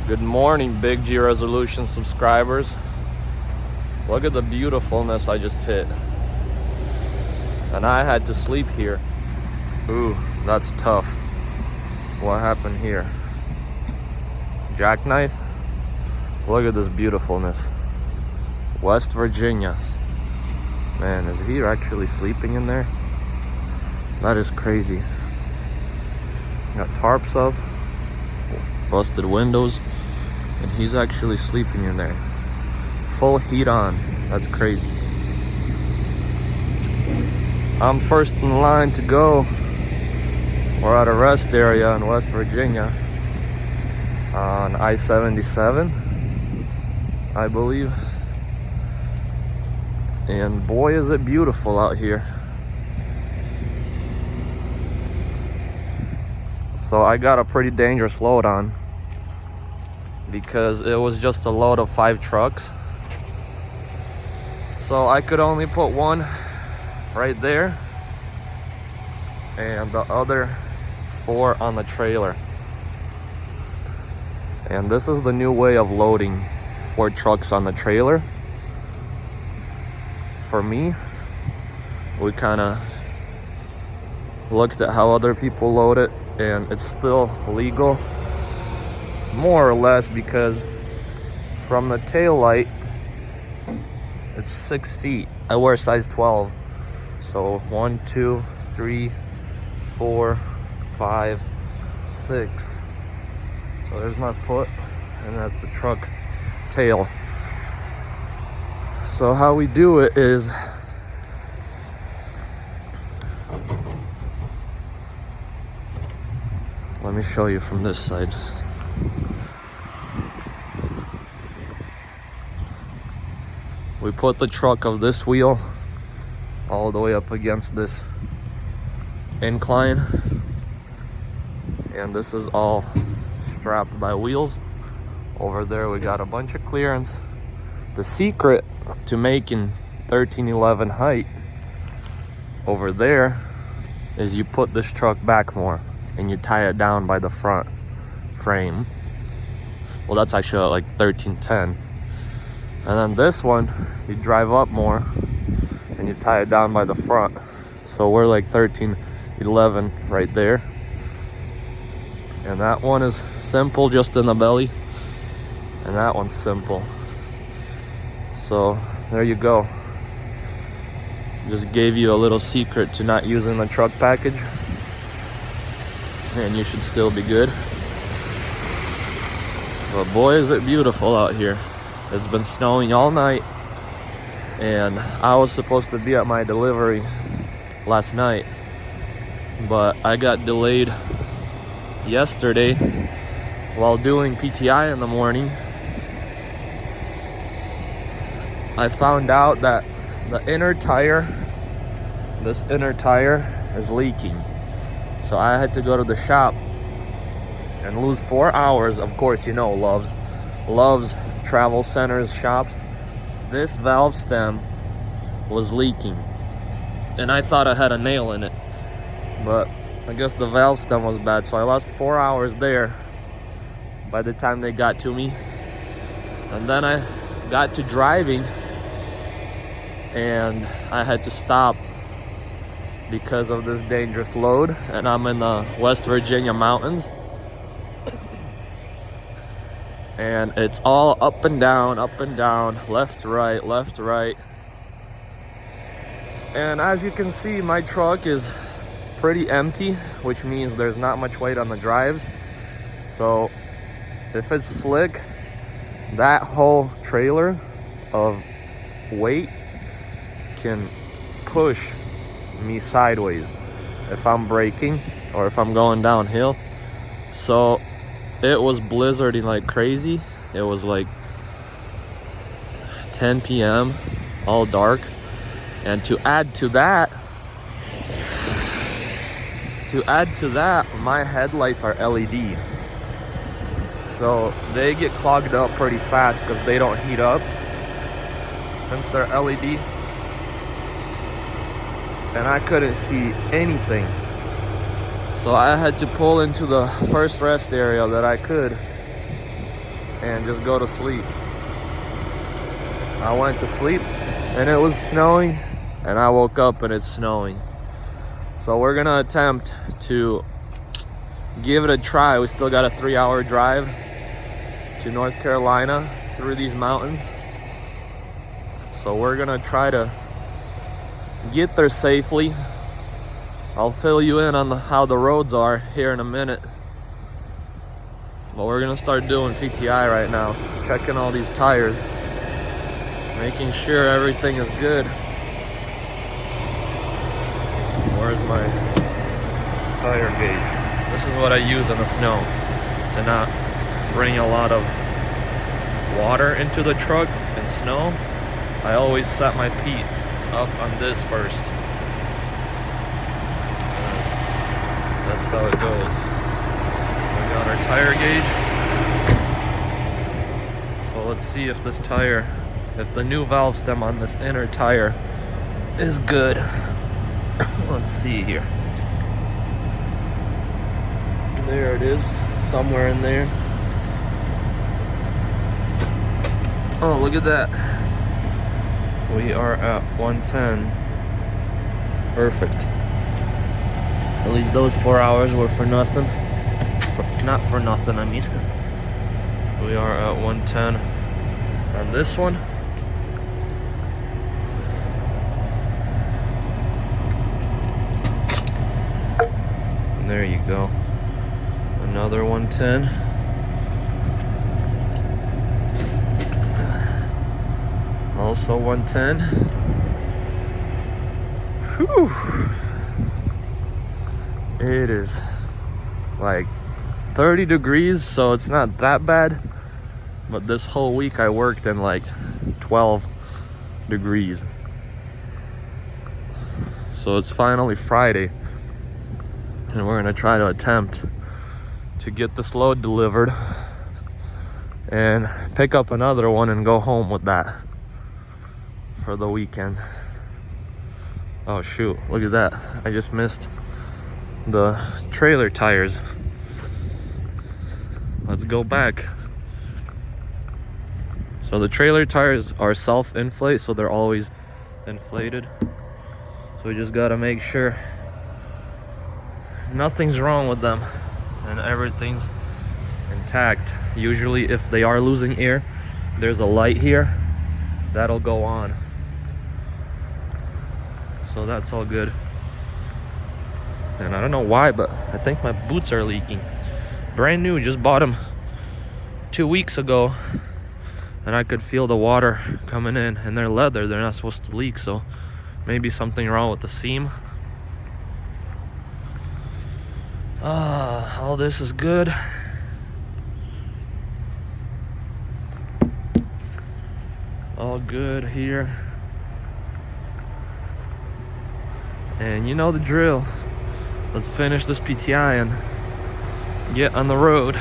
Good morning, Big G Resolution subscribers. Look at the beautifulness I just hit. And I had to sleep here. Ooh, that's tough. What happened here? Jackknife? Look at this beautifulness. West Virginia. Man, is he actually sleeping in there? That is crazy. Got tarps up, busted windows, and he's actually sleeping in there. Full heat on. That's crazy. I'm first in line to go. We're at a rest area in West Virginia on I-77, I believe. And boy, is it beautiful out here. So I got a pretty dangerous load on because it was just a load of 5 trucks. So I could only put one right there and the other 4 on the trailer. And this is the new way of loading 4 trucks on the trailer. For me, we kind of looked at how other people load it, and it's still legal, more or less, because from the tail light, it's 6 feet. I wear size 12. So 1, 2, 3, 4, 5, 6. So there's my foot, and that's the truck tail. So how we do it is let me show you from this side. We put the truck of this wheel all the way up against this incline, and this is all strapped by wheels. Over there we got a bunch of clearance. The secret to making 1311 height over there is you put this truck back more and you tie it down by the front frame. Well, that's actually like 1310. And then this one, you drive up more and you tie it down by the front. So we're like 1311 right there. And that one is simple, just in the belly. And that one's simple. So there you go. Just gave you a little secret to not using the truck package. And you should still be good. But boy, is it beautiful out here. It's been snowing all night, and I was supposed to be at my delivery last night, but I got delayed yesterday while doing PTI in the morning. I found out that the inner tire, this inner tire is leaking. So I had to go to the shop and lose 4 hours. Of course, you know, Love's Travel Centers shops. This valve stem was leaking, and I thought I had a nail in it, but I guess the valve stem was bad. So I lost 4 hours there by the time they got to me. And then I got to driving, and I had to stop because of this dangerous load, and I'm in the West Virginia mountains, and it's all up and down, left, right. And as you can see, my truck is pretty empty, which means there's not much weight on the drives. So if it's slick, that whole trailer of weight can push me sideways if I'm braking or if I'm going downhill. So it was blizzarding like crazy. It was like 10 p.m. all dark, and to add to that, my headlights are LED, so they get clogged up pretty fast because they don't heat up since they're LED. And I couldn't see anything. So I had to pull into the first rest area that I could and just go to sleep. I went to sleep and it was snowing, and I woke up and it's snowing. So we're gonna attempt to give it a try. We still got a 3-hour drive to North Carolina through these mountains. So we're gonna try to get there safely. I'll fill you in on how the roads are here in a minute. But we're gonna start doing PTI right now, checking all these tires, making sure everything is good. Where's my tire gauge? This is what I use in the snow to not bring a lot of water into the truck and snow. I always set my feet up on this first. That's how it goes. We got our tire gauge. So let's see if this tire, if the new valve stem on this inner tire is good. Let's see here. There it is, somewhere in there. Oh, look at that. We are at 110. Perfect. At least those 4 hours were for nothing. Not for nothing, I mean. We are at 110 on this one. And there you go. Another 110. Also 110. Whew. It is like 30 degrees, so it's not that bad. But this whole week I worked in like 12 degrees. So it's finally Friday. And we're gonna try to attempt to get this load delivered and pick up another one and go home with that for the weekend. Oh shoot, look at that. I just missed the trailer tires. Let's go back. So the trailer tires are self-inflate, so they're always inflated. So we just gotta make sure nothing's wrong with them and everything's intact. Usually if they are losing air, there's a light here that'll go on. So that's all good. And I don't know why, but I think my boots are leaking. Brand new, just bought them 2 weeks ago. And I could feel the water coming in, and they're leather, they're not supposed to leak, so maybe something wrong with the seam. All this is good. All good here. And you know the drill. Let's finish this PTI and get on the road.